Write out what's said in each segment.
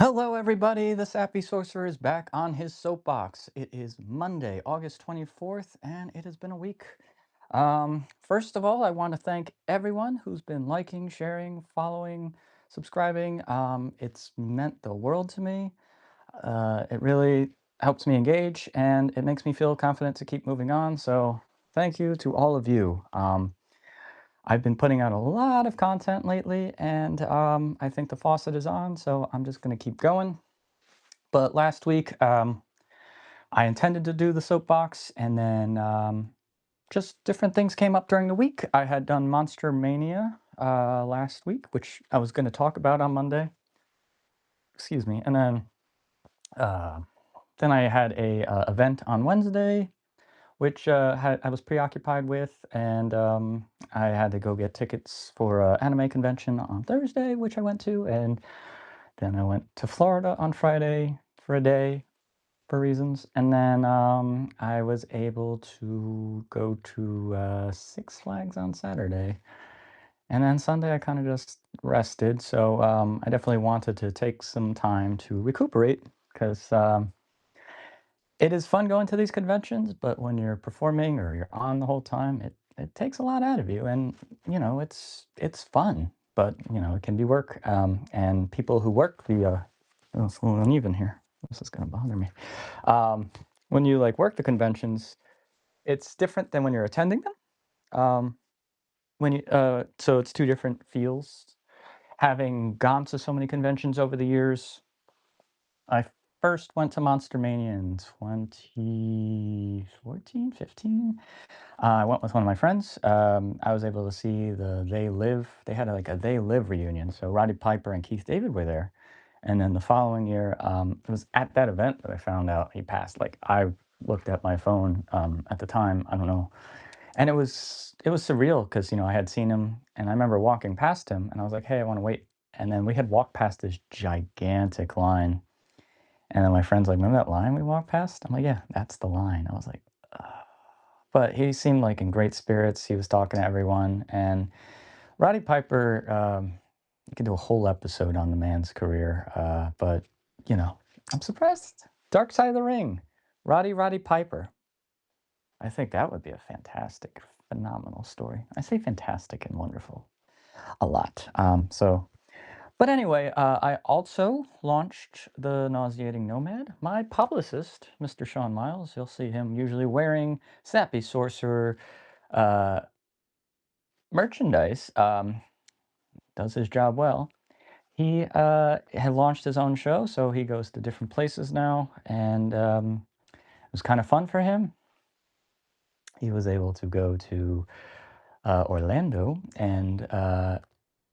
Hello, everybody. The Sappy Sorcerer is back on his soapbox. It is Monday, August 24th, and it has been a week. First of all, I want to thank everyone who's been liking, sharing, following, subscribing. It's meant the world to me. It really helps me engage, and it makes me feel confident to keep moving on. So, thank you to all of you. I've been putting out a lot of content lately, and I think the faucet is on, so I'm just going to keep going. But last week, I intended to do the soapbox, and then just different things came up during the week. I had done Monster Mania last week, which I was going to talk about on Monday. Excuse me. And uh, then I had a event on Wednesday, which I was preoccupied with, and I had to go get tickets for an anime convention on Thursday, which I went to, and then I went to Florida on Friday for a day for reasons. And then I was able to go to Six Flags on Saturday. And then Sunday I kind of just rested. So I definitely wanted to take some time to recuperate because it is fun going to these conventions, but when you're performing or you're on the whole time, it takes a lot out of you. And, it's fun, but, it can be work. And people who work oh, it's a little uneven here. This is going to bother me. Um, when you like work the conventions, it's different than when you're attending them. Um, so it's two different feels. Having gone to so many conventions over the years, I first went to Monster Mania in 2014, 15. I went with one of my friends. I was able to see the They Live. They had like a They Live reunion. So Roddy Piper and Keith David were there. And then the following year, it was at that event that I found out he passed. Like I looked at my phone at the time. I don't know, and it was surreal because I had seen him, and I remember walking past him, and I was like, "Hey, I want to wait." And then we had walked past this gigantic line, and then my friend's like, "Remember that line we walked past?" I'm like, "Yeah, that's the line." I was like, "Ugh." But he seemed like in great spirits. He was talking to everyone, and Roddy Piper. You could do a whole episode on the man's career, but you know, I'm surprised. Dark Side of the Ring, Roddy Piper. I think that would be a fantastic, phenomenal story. I say fantastic and wonderful a lot. But anyway, I also launched The Nauseating Nomad. My publicist, Mr. Sean Miles, you'll see him usually wearing Sappy Sorcerer uh, merchandise, does his job well. He had launched his own show, so he goes to different places now, and it was kind of fun for him. He was able to go to Orlando, and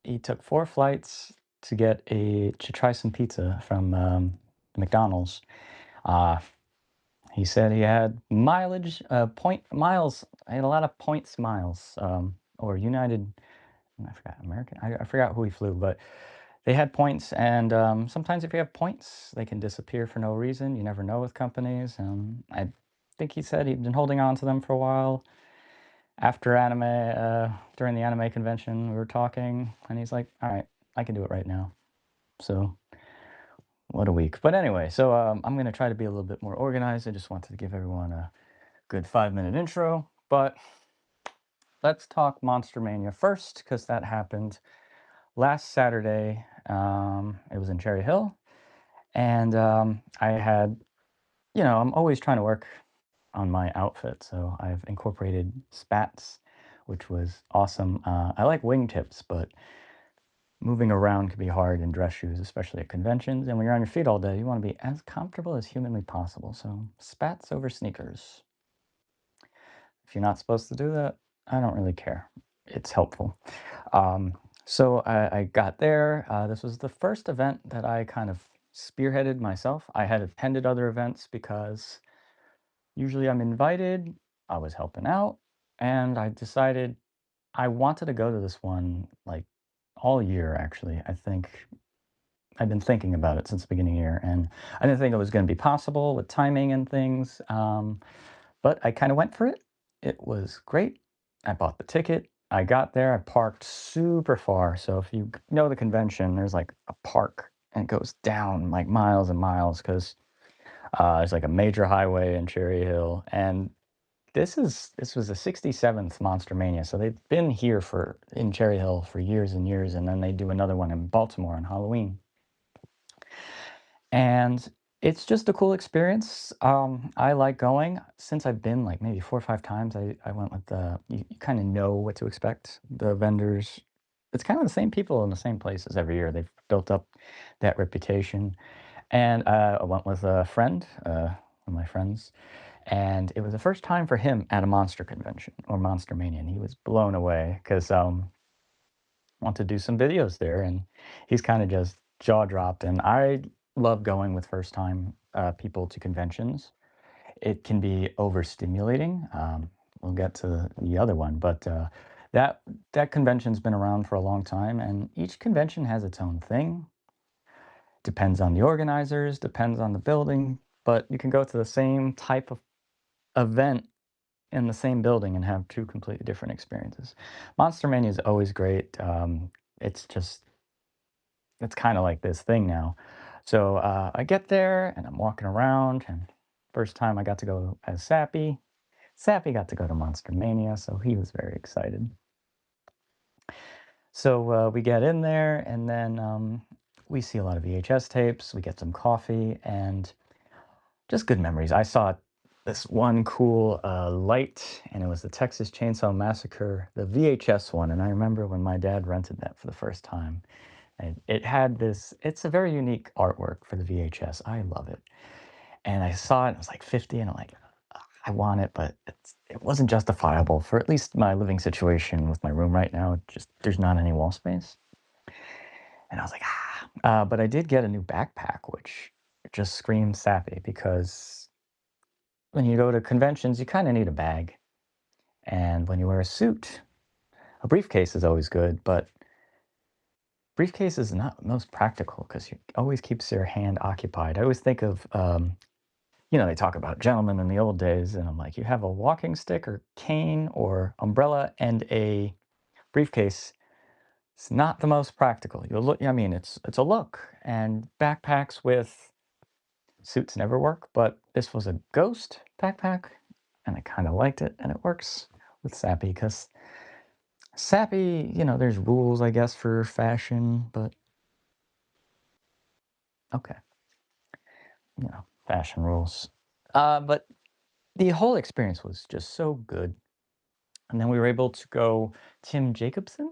he took 4 flights to try some pizza from McDonald's. Uh, he said he had mileage, point miles. I had a lot of points miles, or United. I forgot American. I forgot who he flew, but they had points. And sometimes if you have points, they can disappear for no reason. You never know with companies. I think he said he'd been holding on to them for a while. After anime, during the anime convention, we were talking, and he's like, "All right, I can do it right now." So, what a week. But anyway, so I'm going to try to be a little bit more organized. I just wanted to give everyone a good 5-minute intro. But let's talk Monster Mania first, because that happened last Saturday. It was in Cherry Hill. And I had, I'm always trying to work on my outfit. So I've incorporated spats, which was awesome. I like wingtips, but moving around can be hard in dress shoes, especially at conventions. And when you're on your feet all day, you want to be as comfortable as humanly possible. So spats over sneakers. If you're not supposed to do that, I don't really care. It's helpful. Um, so I got there. This was the first event that I kind of spearheaded myself. I had attended other events because usually I'm invited. I was helping out, and I decided I wanted to go to this one like all year, actually. I think I've been thinking about it since the beginning of the year, and I didn't think it was going to be possible with timing and things. But I kind of went for it. It was great. I bought the ticket. I got there. I parked super far. So if you know the convention, there's like a park and it goes down like miles and miles because it's like a major highway in Cherry Hill, and this was the 67th Monster Mania, so they've been here for in Cherry Hill for years and years, and then they do another one in Baltimore on Halloween. And it's just a cool experience. I like going. Since I've been like maybe 4 or 5 times, I went with the you kinda know what to expect. The vendors, it's kinda the same people in the same places every year. They've built up that reputation. And, I went with a friend, one of my friends, and it was the first time for him at a monster convention or Monster Mania, and he was blown away 'cause, want to do some videos there, and he's kinda just jaw-dropped, and I love going with first-time, people to conventions. It can be overstimulating, we'll get to the other one, but, that that convention's been around for a long time, and each convention has its own thing. Depends on the organizers, depends on the building, but you can go to the same type of event in the same building and have 2 completely different experiences. Monster Mania is always great, it's just it's kinda like this thing now. So, I get there, and I'm walking around, and first time I got to go as Sappy. Sappy got to go to Monster Mania, so he was very excited. So, we get in there, and then, we see a lot of VHS tapes, we get some coffee, and just good memories. I saw this one cool, light, and it was the Texas Chainsaw Massacre, the VHS one, and I remember when my dad rented that for the first time, and it had this it's a very unique artwork for the VHS, I love it, and I saw it, and it was like 50, and I'm like, "Ugh, I want it," but it wasn't justifiable for at least my living situation with my room right now, just there's not any wall space, and I was like, "Ah," but I did get a new backpack, which just screams Sappy because when you go to conventions, you kinda need a bag, and when you wear a suit, a briefcase is always good, but briefcase is not the most practical because you always keeps your hand occupied. I always think of, they talk about gentlemen in the old days, and I'm like, you have a walking stick or cane or umbrella and a briefcase. It's not the most practical. You look, I mean, it's a look, and backpacks with suits never work, but this was a ghost backpack, and I kind of liked it, and it works with Sappy because Sappy, there's rules, I guess, for fashion, but okay, fashion rules. But the whole experience was just so good. And then we were able to go Tim Jacobson.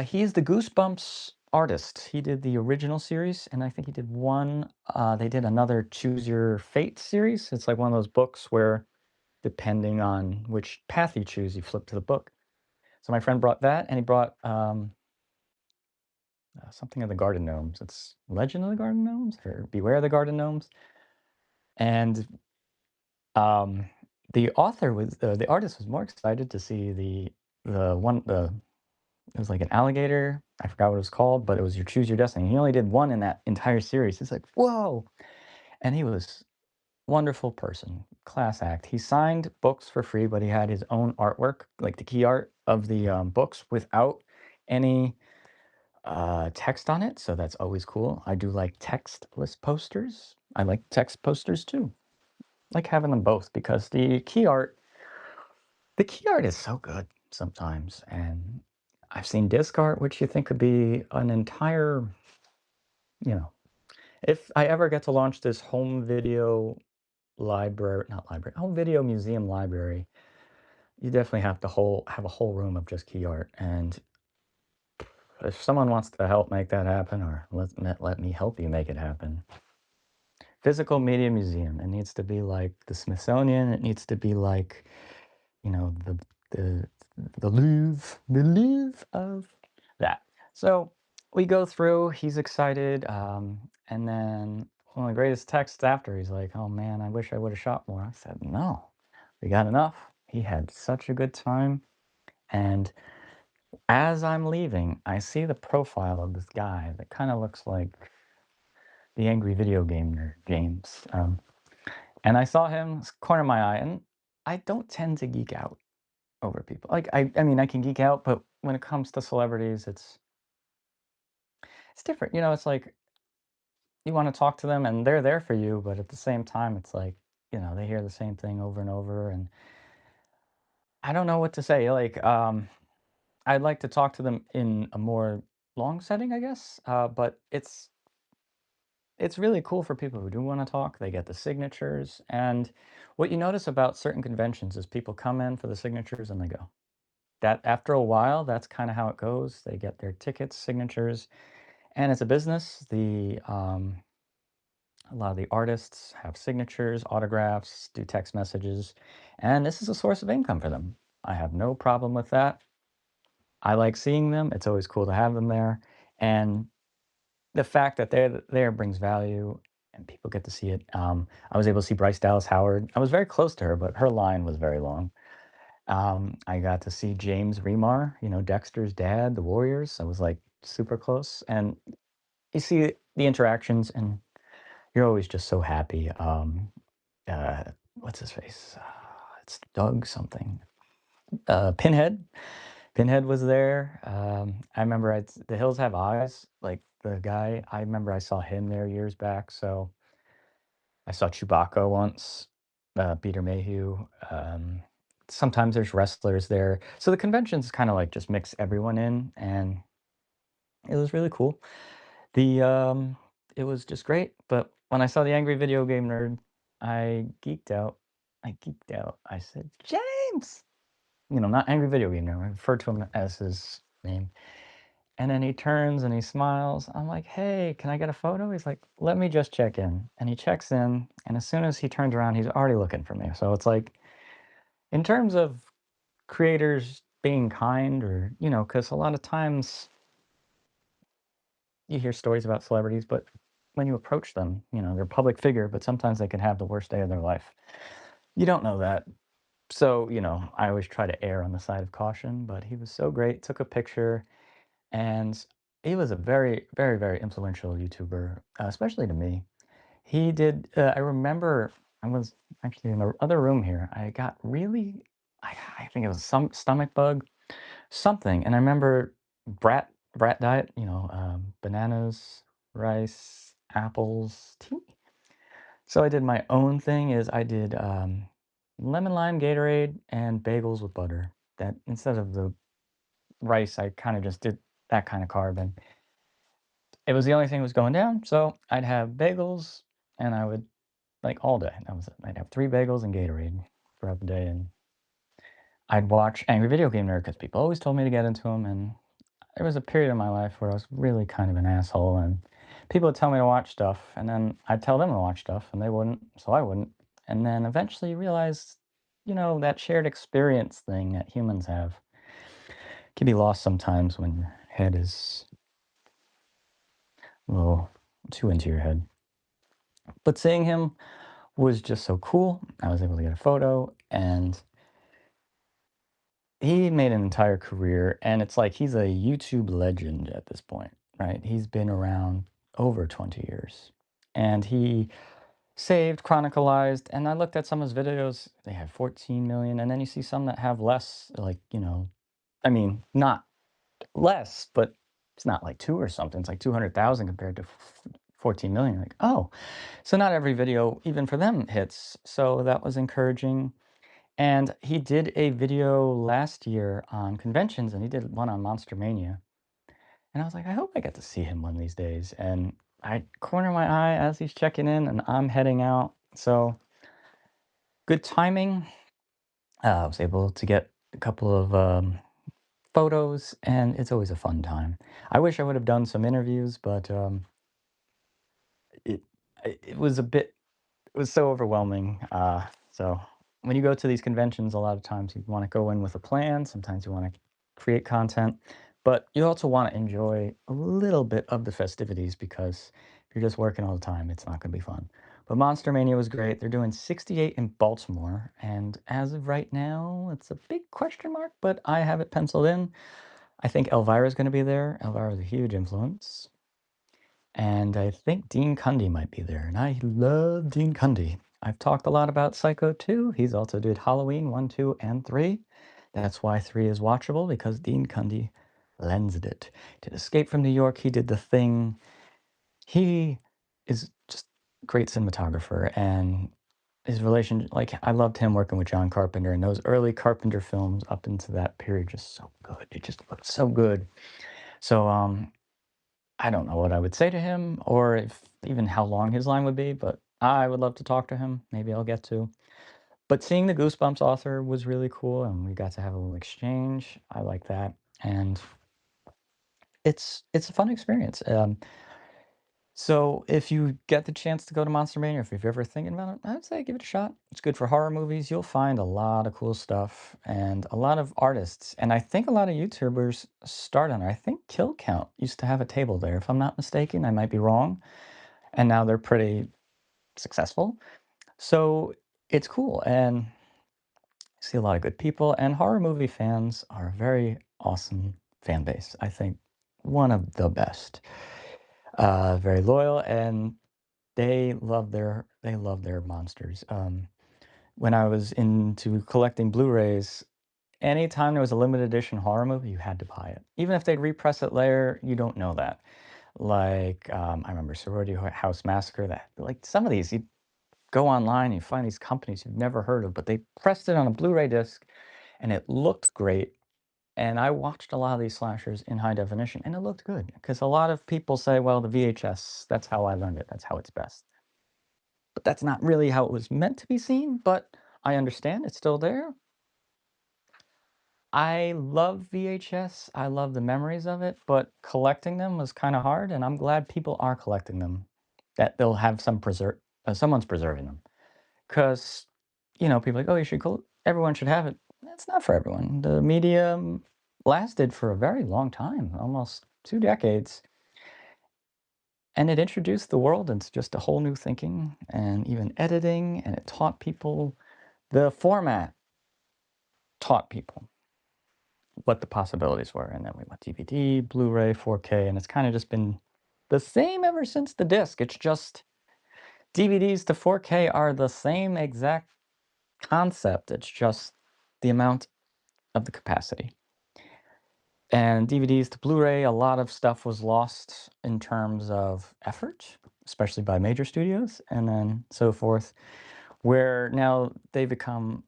He's the Goosebumps artist. He did the original series, and I think he did one. They did another Choose Your Fate series. It's like one of those books where, depending on which path you choose, you flip to the book. So my friend brought that, and he brought something of the Garden Gnomes. It's Legend of the Garden Gnomes or Beware the Garden Gnomes. And um, the artist was more excited to see the it was like an alligator. I forgot what it was called, but it was your Choose Your Destiny. He only did one in that entire series. He's like, whoa! And he was wonderful person, class act. He signed books for free, but he had his own artwork, like the key art of the books, without any text on it. So that's always cool. I do like textless posters. I like text posters too. Like having them both because the key art is so good sometimes, and I've seen disc art, which you think could be an entire, you know, if I ever get to launch this home video library, not library, home video museum library, you definitely have a whole room of just key art. And if someone wants to help make that happen, or let me help you make it happen, physical media museum. It needs to be like the Smithsonian. It needs to be like, you know, the the Louvre of that. So we go through. He's excited, and then one of the greatest texts after. He's like, "Oh man, I wish I would have shot more." I said, "No, we got enough." He had such a good time, and as I'm leaving, I see the profile of this guy that kind of looks like the angry video gamer James. And I saw him corner my eye, and I don't tend to geek out over people. Like I mean, I can geek out, but when it comes to celebrities, it's different. It's like you wanna talk to them, and they're there for you, but at the same time, it's like, they hear the same thing over and over, and I don't know what to say, like, I'd like to talk to them in a more long setting, I guess, but it's really cool for people who do wanna talk, they get the signatures, and what you notice about certain conventions is people come in for the signatures and they go. That after a while, that's kinda how it goes, they get their tickets, signatures, and it's a business, a lot of the artists have signatures, autographs, do text messages, and this is a source of income for them. I have no problem with that. I like seeing them, it's always cool to have them there, and the fact that they're there brings value and people get to see it. I was able to see Bryce Dallas Howard. I was very close to her, but her line was very long. I got to see James Remar, Dexter's dad, the Warriors. I was like super close. And you see the interactions, and you're always just so happy. Uh, what's his face? It's Doug something. Pinhead. Pinhead was there. I remember The Hills Have Eyes, like the guy. I remember I saw him there years back. So I saw Chewbacca once, Peter Mayhew. Sometimes there's wrestlers there. So the conventions kind of like just mix everyone in, and it was really cool. The it was just great. But when I saw the Angry Video Game Nerd, I geeked out. I geeked out. I said, James! Not Angry Video Game Nerd. I referred to him as his name. And then he turns and he smiles. I'm like, "Hey, can I get a photo?" He's like, "Let me just check in." And he checks in, and as soon as he turns around, he's already looking for me. So it's like, in terms of creators being kind, or, because a lot of times you hear stories about celebrities, but when you approach them, they're a public figure, but sometimes they can have the worst day of their life. You don't know that. So, I always try to err on the side of caution, but he was so great, took a picture. And he was a very, very, very influential YouTuber, especially to me. I remember I was actually in the other room here. I got really, I think it was some stomach bug, something. And I remember brat diet, bananas, rice, apples, tea. So I did my own thing is I did lemon lime Gatorade and bagels with butter. That instead of the rice, I kind of just did that kind of carb. And it was the only thing that was going down, so I'd have bagels, and I would like, all day, that was it. I'd have 3 bagels and Gatorade throughout the day, and I'd watch Angry Video Game Nerd because people always told me to get into 'em, and there was a period in my life where I was really kind of an asshole, and people would tell me to watch stuff, and then I'd tell them to watch stuff, and they wouldn't, so I wouldn't, and then eventually you realize, that shared experience thing that humans have can be lost sometimes when your head is a little too into your head. But seeing him was just so cool. I was able to get a photo, and he made an entire career, and it's like he's a YouTube legend at this point, right? He's been around over 20 years, and he saved, chronicalized, and I looked at some of his videos, they have 14 million, and then you see some that have less, like, I mean, not less, but it's not like 2 or something, it's like 200,000 compared to 14 million. You're like, oh, so not every video, even for them, hits. So that was encouraging. And he did a video last year on conventions, and he did one on Monster Mania. And I was like, I hope I get to see him one of these days. And I corner my eye as he's checking in, and I'm heading out. So good timing. I was able to get a couple of photos, and it's always a fun time. I wish I would have done some interviews, but it it was a bit it was so overwhelming. So when you go to these conventions, a lot of times you want to go in with a plan. Sometimes you want to create content, but you also want to enjoy a little bit of the festivities because if you're just working all the time, it's not going to be fun. But Monster Mania was great. They're doing 68 in Baltimore, and as of right now, it's a big question mark, but I have it penciled in. I think Elvira's going to be there. Elvira's a huge influence. And I think Dean Cundy might be there, and I love Dean Cundy. I've talked a lot about Psycho 2. He's also did Halloween 1, 2, and 3. That's why 3 is watchable, because Dean Cundy lensed it. Did Escape from New York, he did The Thing. He is just great cinematographer, and his relation like, I loved him working with John Carpenter, and those early Carpenter films up into that period just so good. It just looked so good. So, I don't know what I would say to him or if even how long his line would be, but I would love to talk to him. Maybe I'll get to. But seeing the Goosebumps author was really cool, and we got to have a little exchange. I like that, and it's a fun experience. So if you get the chance to go to Monster Mania, if you're ever thinking about it, I'd say give it a shot. It's good for horror movies. You'll find a lot of cool stuff and a lot of artists. And I think a lot of YouTubers start on it. I think Kill Count used to have a table there, if I'm not mistaken. I might be wrong. And now they're pretty successful. So it's cool. And I see a lot of good people. And horror movie fans are a very awesome fan base. I think one of the best. Very loyal, and they love their monsters. When I was into collecting Blu-rays, anytime there was a limited edition horror movie, you had to buy it. Even if they'd repress it later, you don't know that. Like, I remember Sorority House Massacre, that like, some of these, you go online, you find these companies you've never heard of, but they pressed it on a Blu-ray disc, and it looked great, and I watched a lot of these slashers in high definition, and it looked good, because a lot of people say, "Well, the VHS, that's how I learned it, that's how it's best." But that's not really how it was meant to be seen, but I understand it's still there. I love VHS, I love the memories of it, but collecting them was kinda hard, and I'm glad people are collecting them, that they'll have someone's preserving them. 'Cause, people are like, "Oh, you should everyone should have it." That's not for everyone. The medium lasted for a very long time, almost 2 decades, and it introduced the world into just a whole new thinking and even editing, and it taught people the format taught people what the possibilities were, and then we went DVD, Blu-ray, 4K, and it's kinda just been the same ever since the disc. It's just DVDs to 4K are the same exact concept, it's just the amount of the capacity. And DVDs to Blu-ray, a lot of stuff was lost in terms of effort, especially by major studios, and then so forth, where now they become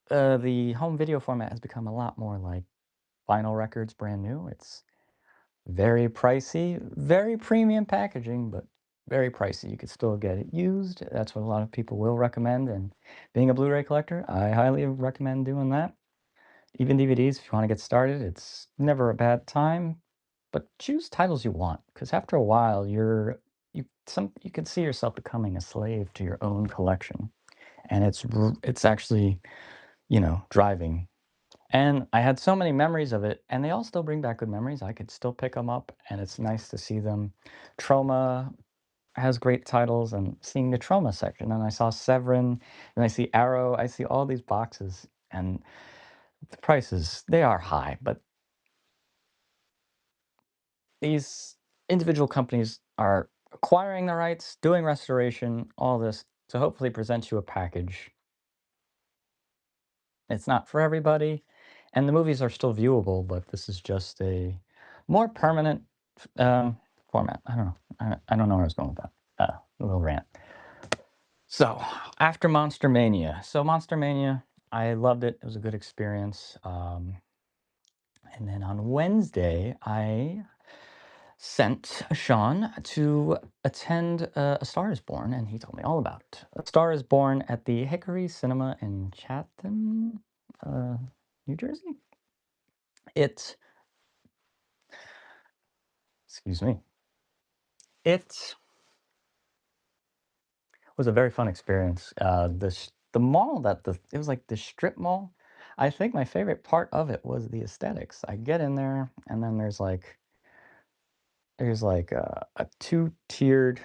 the home video format has become a lot more like vinyl records, brand new. It's very pricey, very premium packaging, but very pricey. You could still get it used. That's what a lot of people will recommend. And being a Blu-ray collector, I highly recommend doing that. Even DVDs, if you want to get started, it's never a bad time. But choose titles you want, because after a while, you can see yourself becoming a slave to your own collection, and it's actually driving. And I had so many memories of it, and they all still bring back good memories. I could still pick them up, and it's nice to see them. Trauma has great titles, and seeing the Trauma section, and I saw Severin, and I see Arrow, I see all these boxes, and the prices, they are high, but these individual companies are acquiring the rights, doing restoration, all this to hopefully present you a package. It's not for everybody, and the movies are still viewable, but this is just a more permanent format. I don't know. I don't know where I was going with that. A little rant. So after Monster Mania, Monster Mania, I loved it. It was a good experience. And then on Wednesday, I sent Sean to attend A Star is Born, and he told me all about it. A Star is Born at the Hickory Cinema in Chatham, uh, New Jersey. It, excuse me, it was a very fun experience. The mall it was like the strip mall. I think my favorite part of it was the aesthetics. I get in there, and then there's like a two-tiered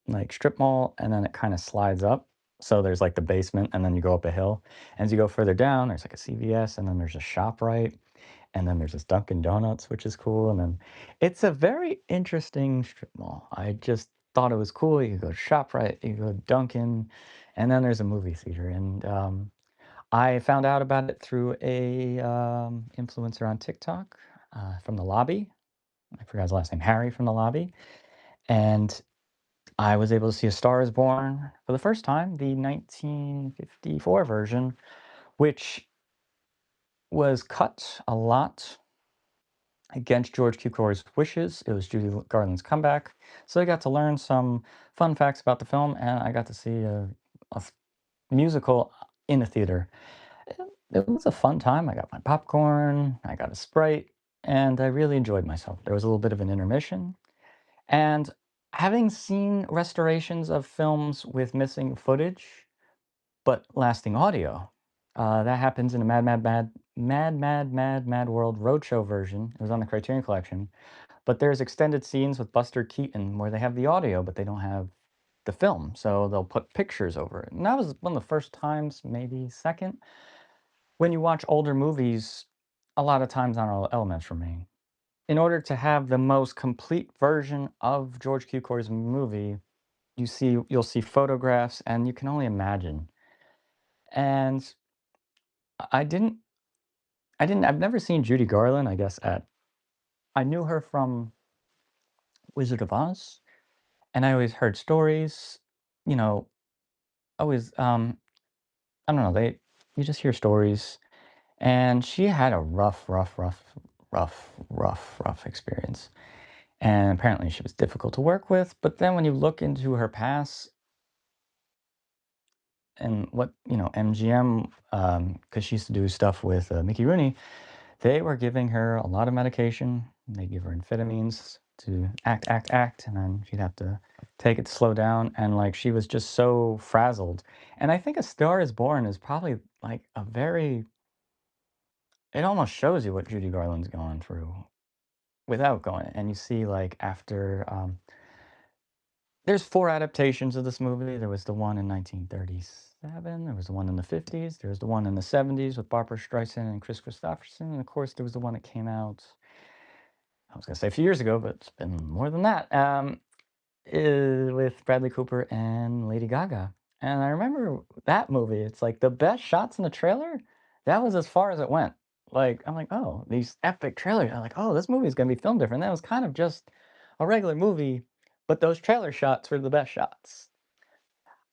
like strip mall, and then it kind of slides up. So there's like the basement, and then you go up a hill. As you go further down, there's like a CVS, and then there's a ShopRite, and then there's this Dunkin' Donuts, which is cool. And then it's a very interesting strip mall. I just thought it was cool. You could go to ShopRite, you go to Dunkin', and then there's a movie theater. And I found out about it through a influencer on TikTok from the lobby. I forgot his last name, Harry from the lobby. And I was able to see A Star Is Born for the first time, the 1954 version, which was cut a lot against George Cukor's wishes. It was Judy Garland's comeback. So I got to learn some fun facts about the film, and I got to see a musical in a theater. It was a fun time. I got my popcorn, I got a Sprite, and I really enjoyed myself. There was a little bit of an intermission. And having seen restorations of films with missing footage but lasting audio, that happens in a Mad World Roadshow version. It was on the Criterion Collection. But there's extended scenes with Buster Keaton where they have the audio, but they don't have the film. So they'll put pictures over it. And that was one of the first times, maybe second, when you watch older movies, a lot of times not all elements remain. In order to have the most complete version of George Cukor's movie, you'll see photographs and you can only imagine. And I didn't I've never seen Judy Garland, I guess I knew her from Wizard of Oz, and I always heard stories, you know, always I don't know, they you just hear stories. And she had a rough experience. And apparently she was difficult to work with. But then when you look into her past and what, MGM, because she used to do stuff with Mickey Rooney, they were giving her a lot of medication. They give her amphetamines to act, and then she'd have to take it to slow down. And like she was just so frazzled. And I think A Star Is Born is probably like it almost shows you what Judy Garland's going through without going. And you see, like, after there's four adaptations of this movie. There was the one in 1937. There was the one in the 50s. There was the one in the 70s with Barbara Streisand and Chris Christopherson. And of course, there was the one that came out, I was going to say a few years ago, but it's been more than that. With Bradley Cooper and Lady Gaga. And I remember that movie. It's like the best shots in the trailer. That was as far as it went. Like I'm like, oh, these epic trailers. I'm like, oh, this movie is gonna be filmed different. That was kind of just a regular movie, but those trailer shots were the best shots.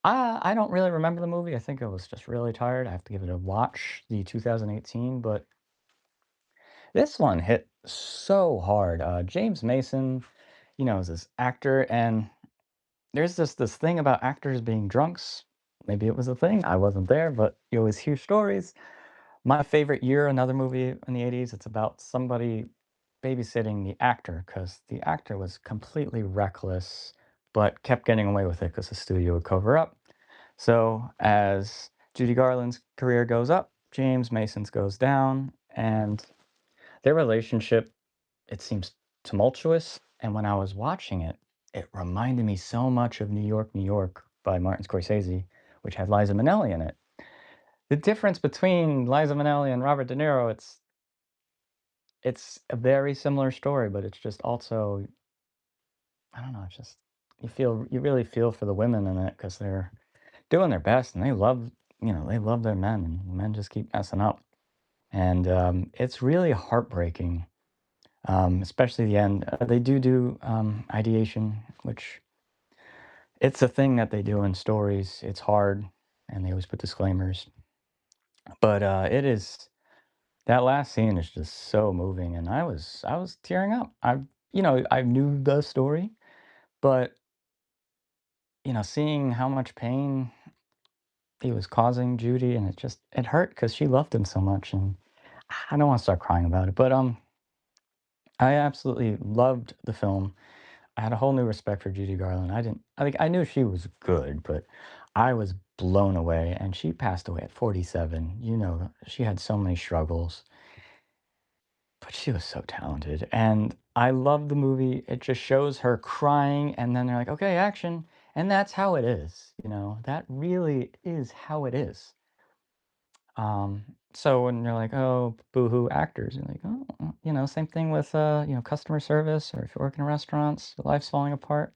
I don't really remember the movie. I think I was just really tired. I have to give it a watch, the 2018, but this one hit so hard. James Mason, is this actor, and there's this thing about actors being drunks. Maybe it was a thing. I wasn't there, but you always hear stories. My favorite year, another movie in the 80s, it's about somebody babysitting the actor because the actor was completely reckless, but kept getting away with it because the studio would cover up. So as Judy Garland's career goes up, James Mason's goes down, and their relationship, it seems tumultuous. And when I was watching it, it reminded me so much of New York by Martin Scorsese, which had Liza Minnelli in it. The difference between Liza Minnelli and Robert De Niro, it's a very similar story, but it's just also, I don't know, it's just you really feel for the women in it because they're doing their best and they love their men, and men just keep messing up. And it's really heartbreaking, especially the end. They do ideation, which it's a thing that they do in stories. It's hard, and they always put disclaimers. But it is that last scene is just so moving, and I was tearing up. I knew the story, but seeing how much pain he was causing Judy, and it hurt because she loved him so much, and I don't want to start crying about it, but I absolutely loved the film. I had a whole new respect for Judy Garland. I think I knew she was good, but I was blown away, and she passed away at 47. She had so many struggles, but she was so talented. And I love the movie. It just shows her crying, and then they're like, okay, action. And that's how it is. That really is how it is. So when you're like, oh, boohoo actors, you're like, oh, same thing with, customer service, or if you work in restaurants, your life's falling apart.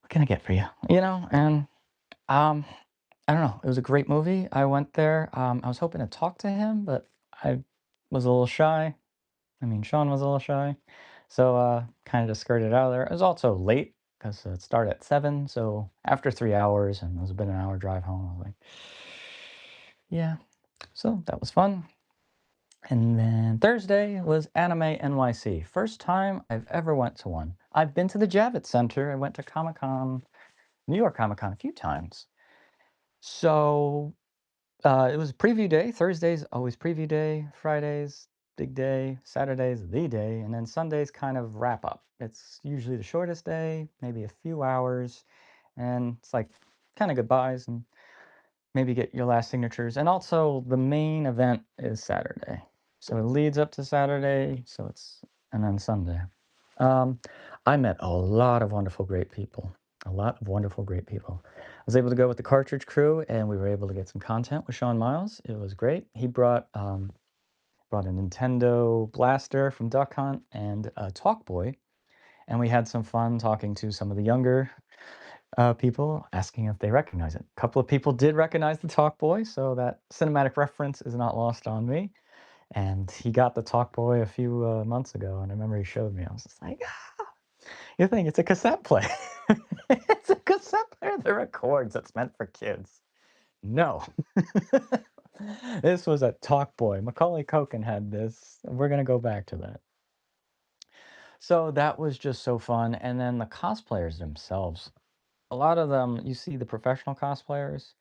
What can I get for you? And um, I don't know. It was a great movie. I went there. I was hoping to talk to him, but I was a little shy. I mean, Sean was a little shy. So, kind of just skirted out of there. It was also late because it started at 7, so after 3 hours, and it was been an hour drive home, I was like, "Yeah." So that was fun. And then Thursday was Anime NYC. First time I've ever went to one. I've been to the Javits Center. I went to Comic-Con, New York Comic-Con a few times. So, it was preview day. Thursdays always preview day. Fridays big day. Saturdays the day, and then Sundays kind of wrap up. It's usually the shortest day, maybe a few hours, and it's like kind of goodbyes and maybe get your last signatures. And also the main event is Saturday. So it leads up to Saturday, so it's and then Sunday. Um, I met a lot of wonderful, great people. A lot of wonderful, great people. I was able to go with the Cartridge Crew, and we were able to get some content with Sean Miles. It was great. He brought a Nintendo Blaster from Duck Hunt and a Talkboy, and we had some fun talking to some of the younger people, asking if they recognize it. A couple of people did recognize the Talkboy, so that cinematic reference is not lost on me. And he got the Talkboy a few months ago, and I remember he showed me. I was just like, ah, you think it's a cassette player? It's a cassette player that records. That's meant for kids. No. This was a Talkboy. Macaulay Culkin had this. We're gonna go back to that. So that was just so fun. And then the cosplayers themselves, a lot of them, you see the professional cosplayers,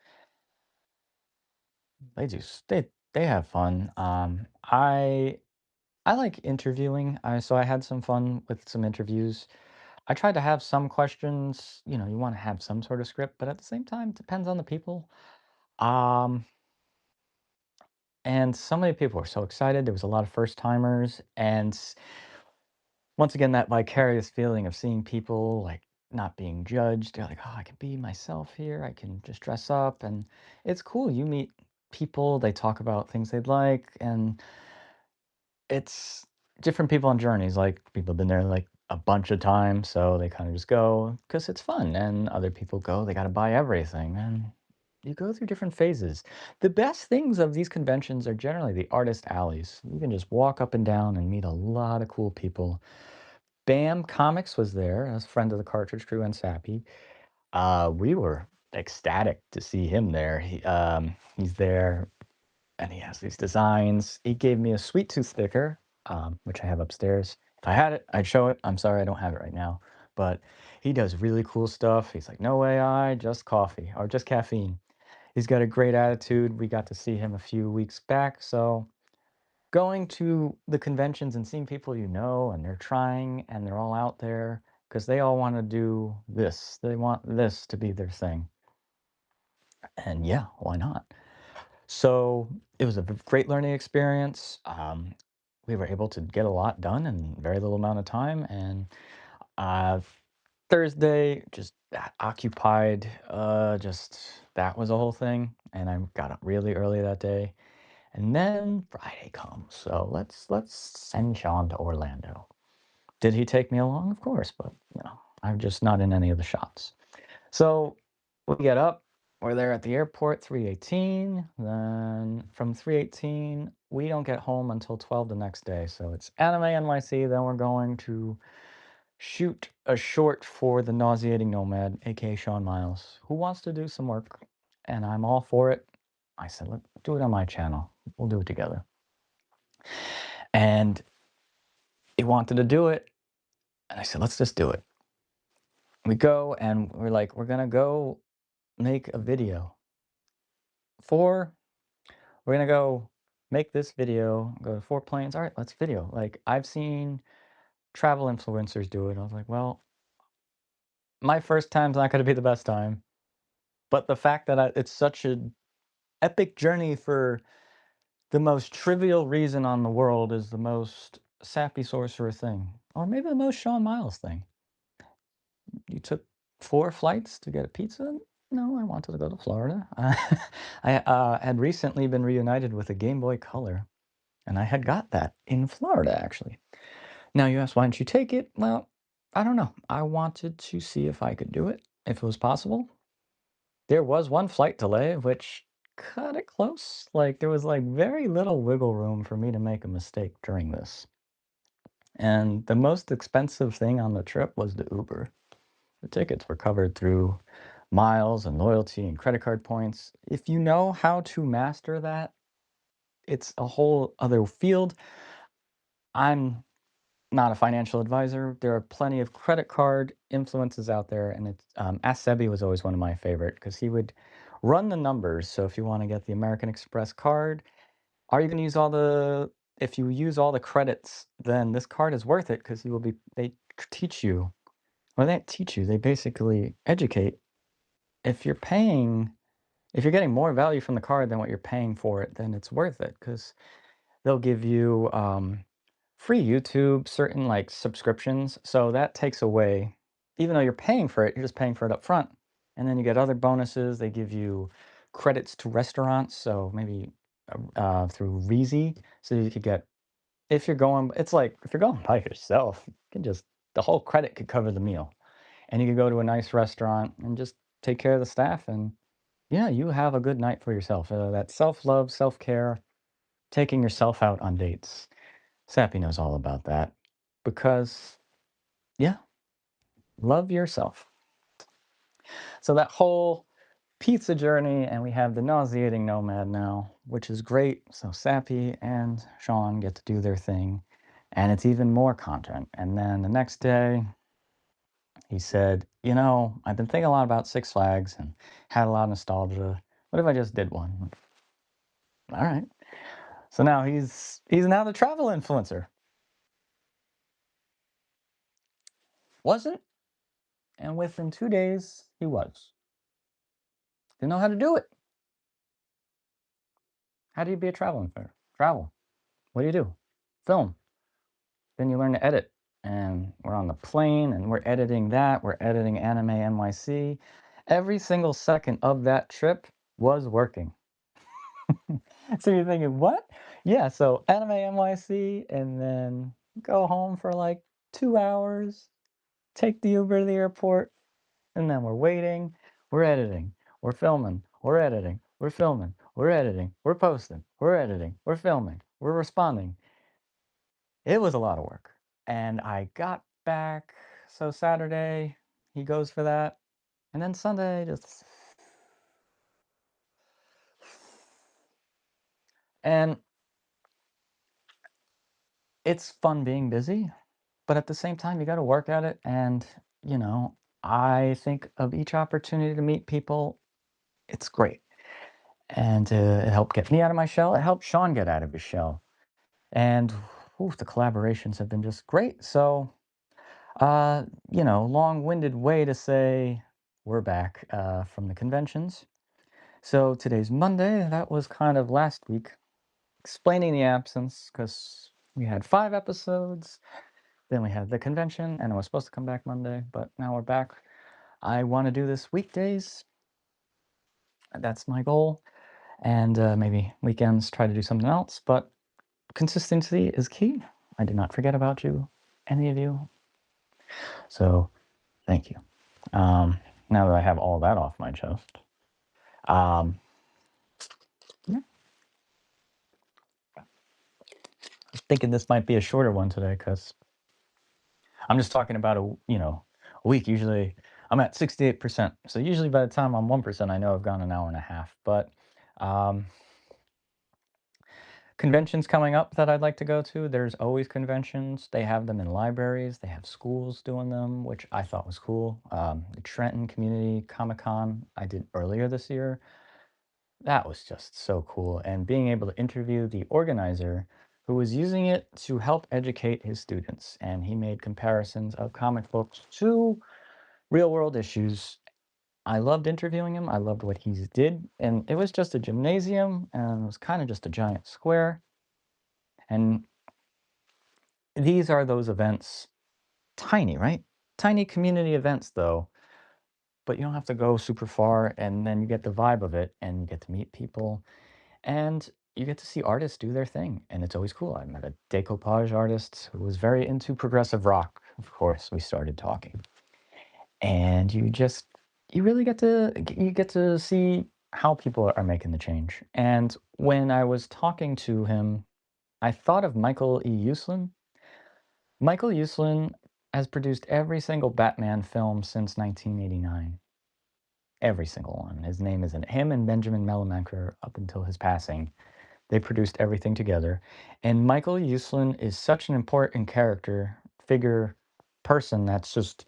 they have fun. I like interviewing. So I had some fun with some interviews. I tried to have some questions, you want to have some sort of script, but at the same time, it depends on the people. Um, and so many people were so excited. There was a lot of first timers, and once again, that vicarious feeling of seeing people like not being judged. They're like, oh, I can be myself here. I can just dress up, and it's cool. You meet people, they talk about things they'd like, and it's different people on journeys. Like people have been there like a bunch of times, so they kind of just go because it's fun. And other people go, they got to buy everything, and you go through different phases. The best things of these conventions are generally the artist alleys. You can just walk up and down and meet a lot of cool people. Bam Comics was there, as a friend of the Cartridge Crew and Sappy. We were ecstatic to see him there. He's there and he has these designs. He gave me a sweet tooth sticker, which I have upstairs. If I had it, I'd show it. I'm sorry I don't have it right now. But he does really cool stuff. He's like, no AI, just coffee or just caffeine. He's got a great attitude. We got to see him a few weeks back. So going to the conventions and seeing people and they're trying and they're all out there because they all want to do this. They want this to be their thing. And yeah, why not? So it was a great learning experience. We were able to get a lot done in very little amount of time. And uh, Thursday, just occupied. Just that was the whole thing. And I got up really early that day. And then Friday comes. So let's send Sean to Orlando. Did he take me along? Of course, but I'm just not in any of the shots. So we get up, we're there at the airport 3:18. Then from 3:18, we don't get home until 12 the next day. So it's Anime NYC, then we're going to shoot a short for the Nauseating Nomad, aka Sean Miles, who wants to do some work, and I'm all for it. I said, let's do it on my channel. We'll do it together. And he wanted to do it, and I said, let's just do it. We go and we're like, we're gonna go make a video. Four, we're gonna go make this video, go to 4 planes. All right, let's video. Like I've seen travel influencers do it. I was like, well, my first time's not gonna be the best time. But the fact that it's such an epic journey for the most trivial reason on the world is the most Sappy Sorcerer thing. Or maybe the most Shawn Miles thing. You took 4 flights to get a pizza? No, I wanted to go to Florida. I had recently been reunited with a Game Boy Color, and I had got that in Florida, actually. Now you ask, why didn't you take it? Well, I don't know. I wanted to see if I could do it, if it was possible. There was one flight delay, which cut it close. Like, there was, like, very little wiggle room for me to make a mistake during this. And the most expensive thing on the trip was the Uber. The tickets were covered through miles and loyalty and credit card points. If you know how to master that, it's a whole other field. I'm not a financial advisor. There are plenty of credit card influences out there, and it's Ask Sebi was always one of my favorite because he would run the numbers. So if you want to get the American Express card, are you going to use all the if you use all the credits, then this card is worth it because you will be they teach you or they don't teach you, they basically educate. If you're paying if you're getting more value from the card than what you're paying for it, then it's worth it because they'll give you free YouTube, certain like subscriptions. So that takes away, even though you're paying for it, you're just paying for it up front. And then you get other bonuses. They give you credits to restaurants. So maybe through Reezy. So you could get, if you're going, it's like if you're going by yourself, you can just, the whole credit could cover the meal. And you could go to a nice restaurant and just take care of the staff. And yeah, you have a good night for yourself. That self love, self care, taking yourself out on dates. Sappy knows all about that because, yeah, love yourself. So that whole pizza journey, and we have the nauseating nomad now, which is great. So Sappy and Sean get to do their thing, and it's even more content. And then the next day, he said, I've been thinking a lot about Six Flags and had a lot of nostalgia. What if I just did one? All right. So now he's now the travel influencer. Wasn't, and within 2 days he was. Didn't know how to do it. How do you be a travel influencer? Travel. What do you do? Film. Then you learn to edit. And we're on the plane and we're editing that. We're editing Anime NYC. Every single second of that trip was working. So you're thinking, what? Yeah, so Anime NYC and then go home for like 2 hours, take the Uber to the airport, and then we're waiting, we're editing, we're filming, we're editing, we're filming, we're editing, we're posting, we're editing, we're filming, we're responding. It was a lot of work. And I got back, so Saturday, he goes for that. And then Sunday, just. And it's fun being busy, but at the same time, you got to work at it. And, you know, I think of each opportunity to meet people, it's great. And it helped get me out of my shell. It helped Sean get out of his shell. And ooh, the collaborations have been just great. So, long-winded way to say we're back from the conventions. So today's Monday. That was kind of last week, explaining the absence because we had 5 episodes. Then we had the convention, and I was supposed to come back Monday, but now we're back. I want to do this weekdays. That's my goal. And maybe weekends try to do something else. But consistency is key. I did not forget about you, any of you. So thank you. Now that I have all that off my chest, um, yeah, I was thinking this might be a shorter one today because I'm just talking about a week. Usually I'm at 68%. So usually by the time I'm 1%, I know I've gone an hour and a half. But um, conventions coming up that I'd like to go to. There's always conventions. They have them in libraries. They have schools doing them, which I thought was cool. The Trenton Community Comic-Con I did earlier this year. That was just so cool. And being able to interview the organizer who was using it to help educate his students. And he made comparisons of comic books to real world issues. I loved interviewing him. I loved what he did. And it was just a gymnasium and it was kind of just a giant square. And these are those events, tiny, right? Tiny community events, though, but you don't have to go super far, and then you get the vibe of it, and you get to meet people, and you get to see artists do their thing, and it's always cool. I met a decoupage artist who was very into progressive rock. Of course, we started talking, and you really get to see how people are making the change. And when I was talking to him, I thought of Michael E. Uslan. Michael Uslan has produced every single Batman film since 1989. Every single one. His name is in it. Him and Benjamin Mellemanker, up until his passing, they produced everything together. And Michael Uslan is such an important character, figure, person that's just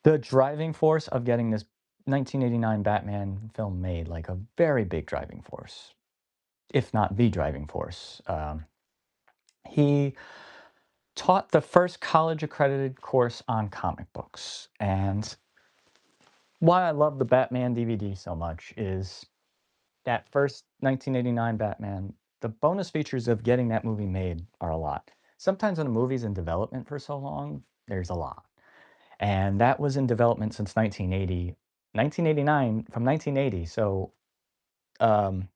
the driving force of getting this 1989 Batman film made, like a very big driving force, if not the driving force. He taught the first college accredited course on comic books. And why I love the Batman DVD so much is that first 1989 Batman, the bonus features of getting that movie made are a lot. Sometimes when a movie's in development for so long, there's a lot. And that was in development since 1980, 1989 from 1980. So um,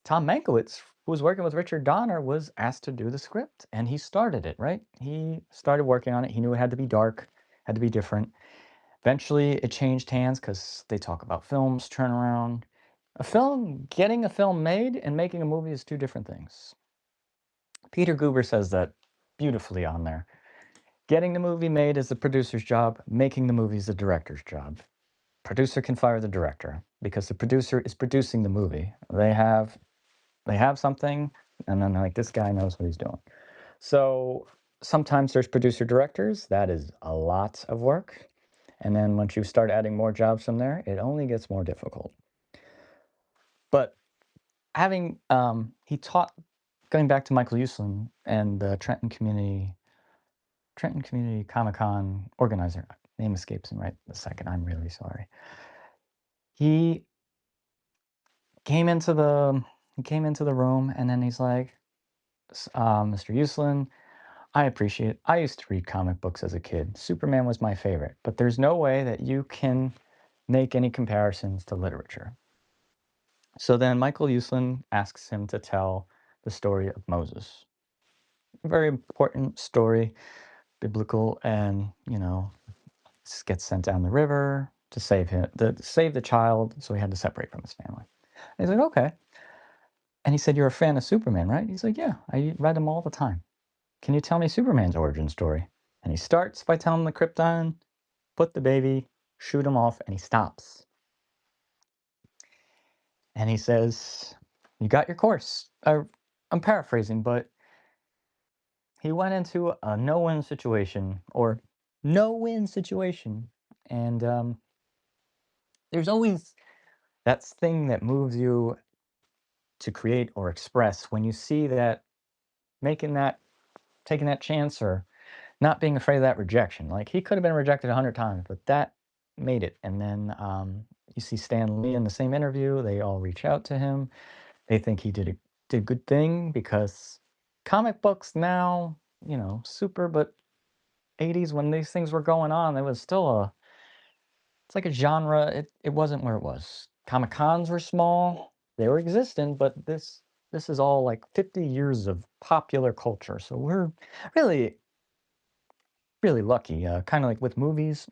Tom Mankiewicz, who was working with Richard Donner, was asked to do the script, and he started it, right? He started working on it. He knew it had to be dark, had to be different. Eventually, it changed hands because they talk about films, turnaround. Getting a film made and making a movie is two different things. Peter Guber says that beautifully on there. Getting the movie made is the producer's job, making the movie is the director's job. Producer can fire the director because the producer is producing the movie. They have something, and then like this guy knows what he's doing. So sometimes there's producer directors. That is a lot of work. And then once you start adding more jobs from there, it only gets more difficult. But having he taught going back to Michael Uslan and the Trenton Community Comic Con organizer. Name escapes me right the second. I'm really sorry. He came into the he came into the room and then he's like, Mr. Uslan, I used to read comic books as a kid. Superman was my favorite, but there's no way that you can make any comparisons to literature. So then Michael Uslan asks him to tell the story of Moses. A very important story, biblical, and gets sent down the river to save him, to save the child. So he had to separate from his family. And he's like, okay. And he said, "You're a fan of Superman, right?" He's like, "Yeah, I read him all the time. Can you tell me Superman's origin story?" And he starts by telling him the Krypton, put the baby, shoot him off, and he stops. And he says, "You got your course." I'm paraphrasing, but he went into a no-win situation, or no-win situation. And there's always that thing that moves you to create or express when you see that making that taking that chance or not being afraid of that rejection. Like he could have been rejected 100 times, but that made it. And then you see Stan Lee in the same interview. They all reach out to him. They think he did a good thing because comic books now, super, but 80s when these things were going on, there was still it's like a genre. It wasn't where it was. Comic cons were small. They were existent, but this is all like 50 years of popular culture. So we're really really lucky. Kind of like with movies,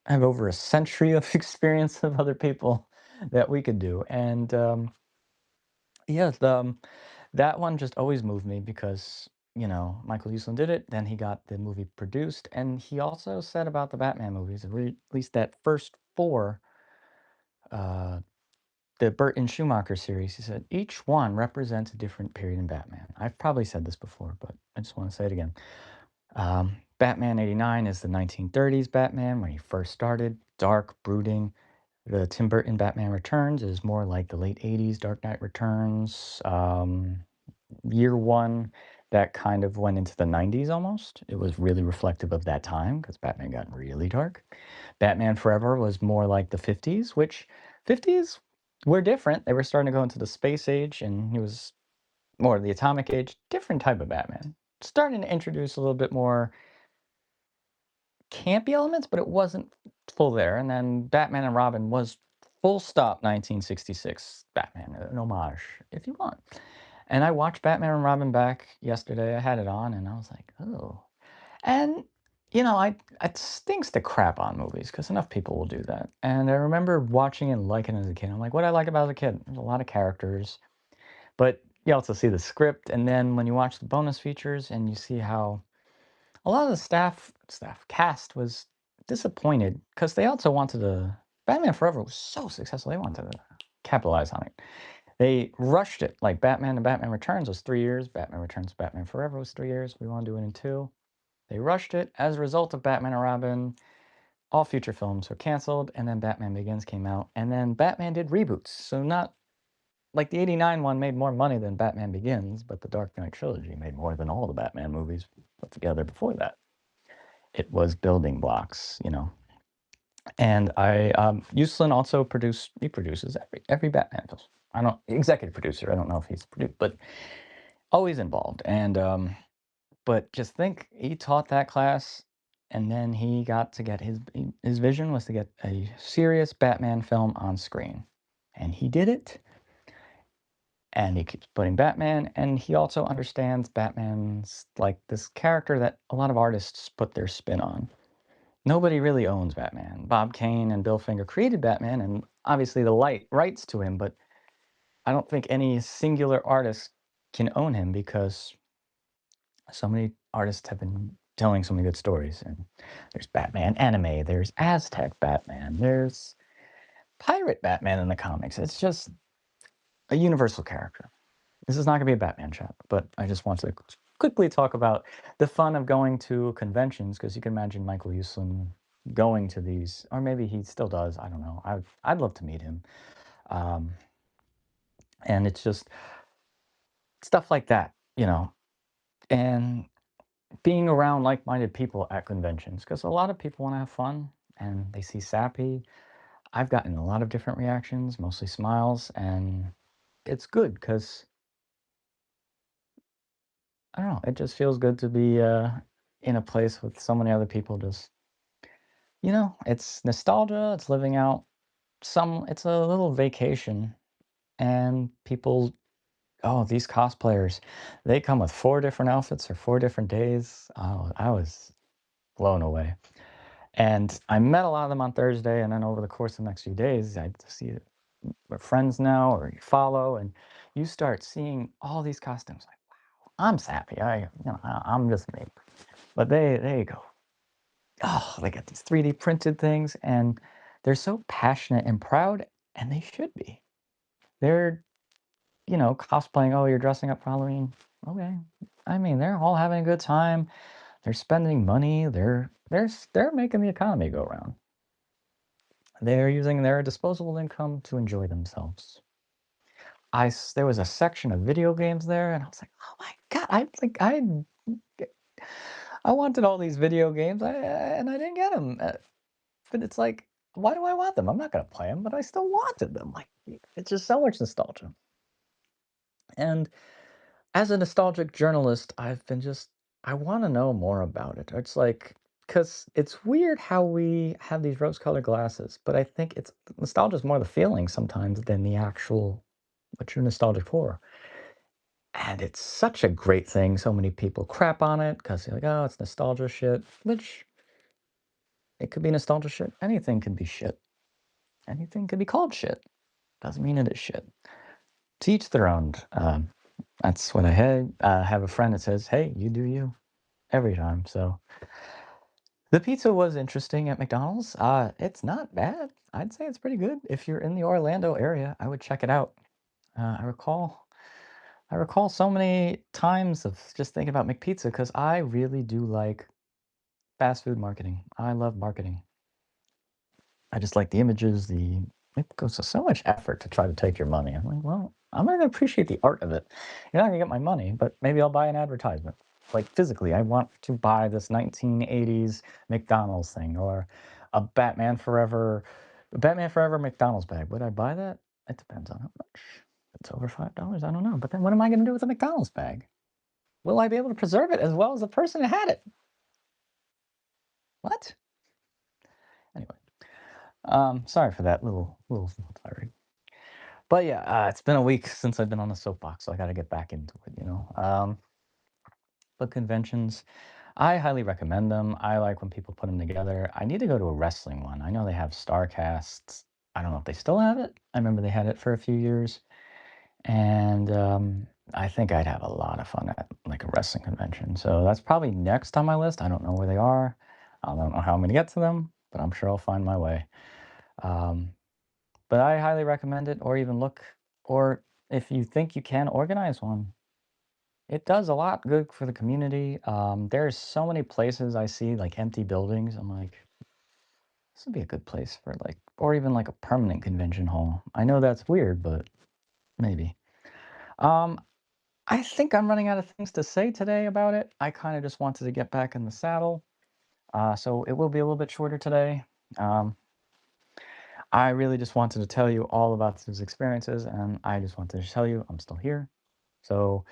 I have over a century of experience of other people that we could do. And yeah, that one just always moved me because, Michael Uslan did it. Then he got the movie produced. And he also said about the Batman movies, at least that first four, uh, the Burton Schumacher series, he said each one represents a different period in Batman. I've probably said this before, but I just want to say it again. Batman 89 is the 1930s Batman when he first started, dark, brooding. The Tim Burton Batman Returns is more like the late 80s Dark Knight Returns. Year one, that kind of went into the 90s almost. It was really reflective of that time because Batman got really dark. Batman Forever was more like the 50s, which 50s were different. They were starting to go into the space age, and he was more of the atomic age, different type of Batman. Starting to introduce a little bit more campy elements, but it wasn't full there. And then Batman and Robin was full stop 1966 Batman, an homage, if you want. And I watched Batman and Robin back yesterday. I had it on, and I was like, oh. And it stinks to crap on movies because enough people will do that. And I remember watching and liking it as a kid. I'm like, what I like about it as a kid? There's a lot of characters, but you also see the script, and then when you watch the bonus features and you see how a lot of the staff cast was disappointed because they also wanted to. Batman Forever was so successful, they wanted to capitalize on it. They rushed it. Like Batman and Batman Returns was 3 years. Batman Returns, Batman Forever was 3 years. We want to do it in two. They rushed it. As a result of Batman and Robin, all future films were canceled, and then Batman Begins came out, and then Batman did reboots. So not like the '89 one made more money than Batman Begins, but the Dark Knight trilogy made more than all the Batman movies put together before that. It was building blocks, you know. And Uslan also he produces every Batman film. I don't executive producer. I don't know if he's produced, but always involved. And but just think, he taught that class, and then he got to get his vision was to get a serious Batman film on screen, and he did it. And he keeps putting Batman, and he also understands Batman's like this character that a lot of artists put their spin on. Nobody really owns Batman. Bob Kane and Bill Finger created Batman, and obviously the rights to him, but I don't think any singular artist can own him because so many artists have been telling so many good stories. And there's Batman anime, there's Aztec Batman, there's pirate Batman in the comics. It's just a universal character. This is not going to be a Batman chat, but I just want to quickly talk about the fun of going to conventions, because you can imagine Michael Uslan going to these, or maybe he still does. I don't know. I'd love to meet him. Um, and it's just stuff like that, you know, and being around like-minded people at conventions, because a lot of people want to have fun and they see Sappy. I've gotten a lot of different reactions, mostly smiles, and it's good because I don't know, it just feels good to be in a place with so many other people. Just, you know, it's nostalgia, it's living out it's a little vacation, and people, oh, these cosplayers, they come with 4 different outfits or 4 different days. Oh, I was blown away. And I met a lot of them on Thursday, and then over the course of the next few days, I see we're friends now, or you follow, and you start seeing all these costumes. Like, I'm Sappy. I'm just me. But they go, oh, they got these 3D printed things, and they're so passionate and proud, and they should be. They're, you know, cosplaying. Oh, you're dressing up for Halloween. Okay. I mean, they're all having a good time. They're spending money. They're making the economy go round. They're using their disposable income to enjoy themselves. There was a section of video games there, and I was like, oh my god! I wanted all these video games, and I didn't get them. But it's like, why do I want them? I'm not gonna play them, but I still wanted them. Like, it's just so much nostalgia. And as a nostalgic journalist, I want to know more about it. It's like, because it's weird how we have these rose-colored glasses, but I think it's nostalgia is more the feeling sometimes than the actual what you're nostalgic for. And it's such a great thing. So many people crap on it because they're like, oh, it's nostalgia shit, which it could be nostalgia shit. Anything can be shit. Anything can be called shit. Doesn't mean it is shit. To each their own. That's what I had. Have a friend that says, hey, you do you every time. So the pizza was interesting at McDonald's. It's not bad. I'd say it's pretty good. If you're in the Orlando area, I would check it out. I recall so many times of just thinking about McPizza because I really do like fast food marketing. I love marketing. I just like the images, it goes to so much effort to try to take your money. I'm like, well, I'm not gonna appreciate the art of it. You're not gonna get my money, but maybe I'll buy an advertisement. Like physically, I want to buy this 1980s McDonald's thing or a Batman Forever McDonald's bag. Would I buy that? It depends on how much. If it's over $5, I don't know. But then what am I gonna do with a McDonald's bag? Will I be able to preserve it as well as the person who had it? What? Anyway, sorry for that little tirade. But yeah, it's been a week since I've been on the soapbox, so I got to get back into it. But conventions, I highly recommend them. I like when people put them together. I need to go to a wrestling one. I know they have Starcasts. I don't know if they still have it. I remember they had it for a few years, and I think I'd have a lot of fun at like a wrestling convention. So that's probably next on my list. I don't know where they are. I don't know how I'm going to get to them, but I'm sure I'll find my way. Um, but I highly recommend it, or even look, or if you think you can organize one, it does a lot good for the community. There's so many places I see like empty buildings. I'm like, this would be a good place for like, or even like a permanent convention hall. I know that's weird, but maybe. Um, I think I'm running out of things to say today about it. I kind of just wanted to get back in the saddle. So it will be a little bit shorter today. Um, I really just wanted to tell you all about those experiences, and I just wanted to tell you I'm still here. So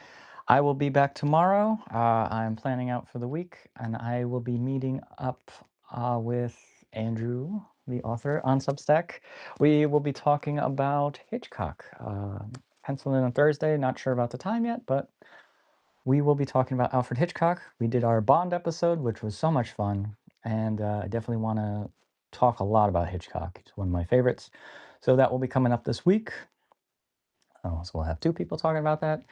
I will be back tomorrow. I'm planning out for the week, and I will be meeting up with Andrew, the author, on Substack. We will be talking about Hitchcock. Penciled in on Thursday. Not sure about the time yet, but we will be talking about Alfred Hitchcock. We did our Bond episode, which was so much fun, and I definitely want to talk a lot about Hitchcock. It's one of my favorites. So that will be coming up this week. Oh, so we'll have two people talking about that.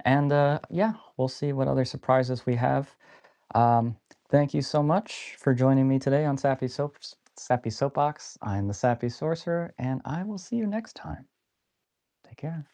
And yeah, we'll see what other surprises we have. Um, Thank you so much for joining me today on Sappy Soapbox. I'm the Sappy Sorcerer, and I will see you next time. Take care.